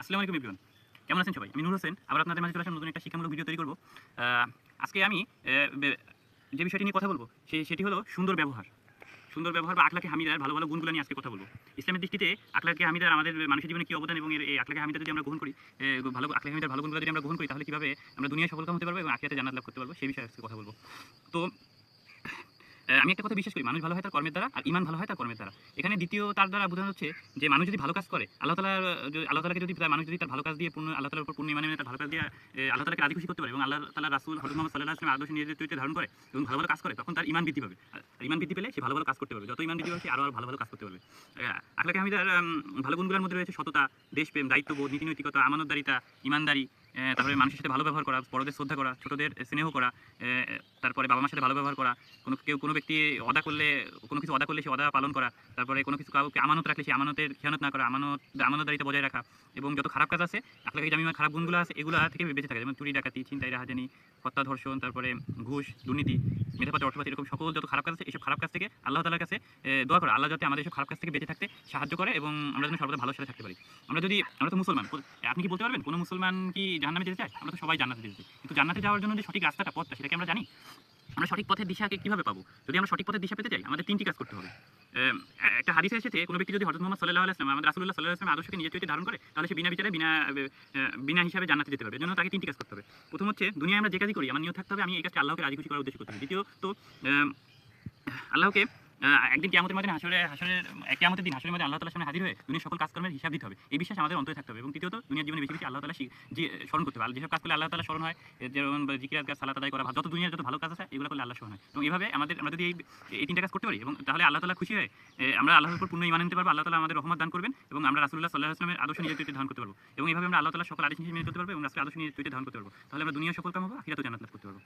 আসসালামু আলাইকুম এভরিওয়ান, কেমন আছেন সবাই? আমি নূর হোসেন, আবার আপনাদের মাঝে চলে আসলাম নতুন একটা শিক্ষামূলক ভিডিও তৈরি করব। আজকে আমি যে বিষয়টি নিয়ে কথা বলব সেটি হলো সুন্দর ব্যবহার। সুন্দর ব্যবহার বা আখলাকে হামিদার ভালো ভালো গুণগুলো নিয়ে আজকে কথা বলব। ইসলামের দৃষ্টিতে আখলাকে হামিদার আমাদের মানুষের জীবনে কী অবদান এবং এই আখলাকে হামিদা যদি আমরা গ্রহণ করি, ভালো আখলাকে হামিদার ভালো গুণগুলো যদি আমরা গ্রহণ করি, তাহলে কীভাবে আমরা দুনিয়ায় সফলকাম হতে পারবো এবং আখিরাতে জান্নাত লাভ করতে পারবো, সেই বিষয়ে আজকে কথা বলব। তো আমি একটা কথা বিশ্বাস করি, মানুষ ভালো হয় তার কর্মের দ্বারা, আর ঈমান ভালো হয় তার কর্মের দ্বারা। এখানে দ্বিতীয় তার দ্বারা বোঝানো হচ্ছে যে মানুষ যদি ভালো কাজ করে, আল্লাহ তাআলাকে যদি মানুষ যদি তার ভালো কাজ দিয়ে আল্লাহ তাআলার উপর পূর্ণ ঈমান এনে তার ভালো কাজ দিয়ে আল্লাহ তাআলাকে রাজি খুশি করতে পারে এবং আল্লাহ তাআলার রাসূল হযরত মুহাম্মদ সাল্লাল্লাহু আলাইহি ওয়াসাল্লামের আদর্শ নিজের চরিত্রে ধারণ করে এবং ভালো ভালো কাজ করে, তখন তার ঈমান বৃদ্ধি পাবে। আর ঈমান বৃদ্ধি পেলে সে ভালো ভালো কাজ করতে পারবে। যত ঈমান বৃদ্ধি পাবে সে আরো ভালো ভালো কাজ করতে পারবে। আখলাকে হামিদার ভালো গুণগুলোর মধ্যে রয়েছে সততা, দেশপ্রেম, দায়িত্ববোধ, নীতিনৈতিকতা, আমানতদারিতা, ঈমানদারি, তারপরে মানুষের সাথে ভালো ব্যবহার করা, বড়দের শ্রদ্ধা করা, ছোটদের স্নেহ করা, তারপরে বাবা মার সাথে ভালো ব্যবহার করা, কোনো ব্যক্তি কোনো কিছু অদা করলে সে অদা পালন করা, তারপরে কোনো কিছু কাউকে আমানত রাখলে সে আমানতের খেয়ানত না করা, আমানতদারিতা বজায় রাখা, এবং যত খারাপ কাজ আছে আখলাকে জামিমার খারাপ গুণগুলো আছে এগুলো থেকে বেঁচে থাকা, যেমন চুরি, ডাকাতি, ছিনতাই, রাহাজানি, হত্যা, ধর্ষণ, তারপরে ঘুষ, দুর্নীতি, মেধাপাচার, অর্থপাচার, এরকম সকল যত খারাপ কাজ আছে এইসব খারাপ কাজ থেকে আল্লাহ তাআলার কাছে দোয়া করা, আল্লাহ যাতে আমাদের এসব খারাপ কাজ থেকে বেঁচে থাকতে সাহায্য করে এবং আমরা যেন সর্বদা ভালোর সাথে থাকতে পারি। আমরা তো মুসলমান, আপনি কি বলতে পারবেন কোনো মুসলমান কি জাহান্নামে যেতে চায়? আমরা তো সবাই জান্নাতে যেতে চাই, কিন্তু জান্নাতে যাওয়ার জন্য যে সঠিক রাস্তাটা, পথটা, সেটা কি আমরা জানি? আমরা সঠিক পথের দিশাকে কীভাবে পাবো? যদি আমরা সঠিক পথের দিশা পেতে চাই, আমাদের ৩টি কাজ করতে হবে। একটা হাদিসে এসেছে, কোনো ব্যক্তি যদি হযরত মুহাম্মদ সাল্লাল্লাহু আলাইহি ওয়াসাল্লাম, আমাদের রাসূলুল্লাহ সাল্লাল্লাহু আলাইহি ওয়াসাল্লামের আদর্শকে নিজের চরিত্রে ধারণ করে, তাহলে সে বিনা বিচারে বিনা হিসাবে জান্নাতে যেতে পারবে। এজন্য তাকে ৩টি কাজ করতে হবে। প্রথম হচ্ছে, দুনিয়ায় আমরা যে কাজই করি আমার নিয়ত থাকতে হবে আমি এই কাজটা আল্লাহকে রাজি খুশি করার উদ্দেশ্যে করতে হবে। দ্বিতীয়ত, আল্লাহকে একদিন কিয়ামতের ময়দানে কিয়ামতের দিন হাশরের মধ্যে আল্লাহ তাআলার সামনে হাজির হয়ে দুনিয়ার সকল কাজকর্মের হিসাব দিতে হবে। এই বিশ্বাস আমাদের অন্তরে থাকতে হবে। এবং তৃতীয়ত, দুনিয়ার জীবনে বেশি বেশি আল্লাহ তাআলা যে স্মরণ করতে হবে। যেসব কাজ করলে আল্লাহ তাআলা স্মরণ হয়, যেমন জিকির, আজকার, সালাত আদায় করা, যত দুনিয়ার যত ভালো কাজ আছে এগুলো করলে আল্লাহ স্মরণ হয়। এবং এভাবে আমরা যদি এই 3টা কাজ করতে পারি, এবং তাহলে আল্লাহ তাআলা খুশি হয়ে আমরা আল্লাহর উপর পূর্ণ ঈমান আনতে পারবো, আল্লাহ তাআলা আমাদের রহমত দান করবেন এবং আমরা রাসূলুল্লাহ সাল্লাল্লাহু আলাইহি ওয়াসাল্লামের আদর্শ নিজের চরিত্রে ধারণ করতে পারবো। এবং এভাবে আমরা আল্লাহ তাআলার সকল আদেশ মেনে চলতে পারবো এবং রাসূলের আদর্শ নিজের চরিত্রে ধারণ করতে পারবো। তাহলে আমরা দুনিয়া সফলকাম হবো, আখিরাতেও জান্নাত লাভ করতে পারবো।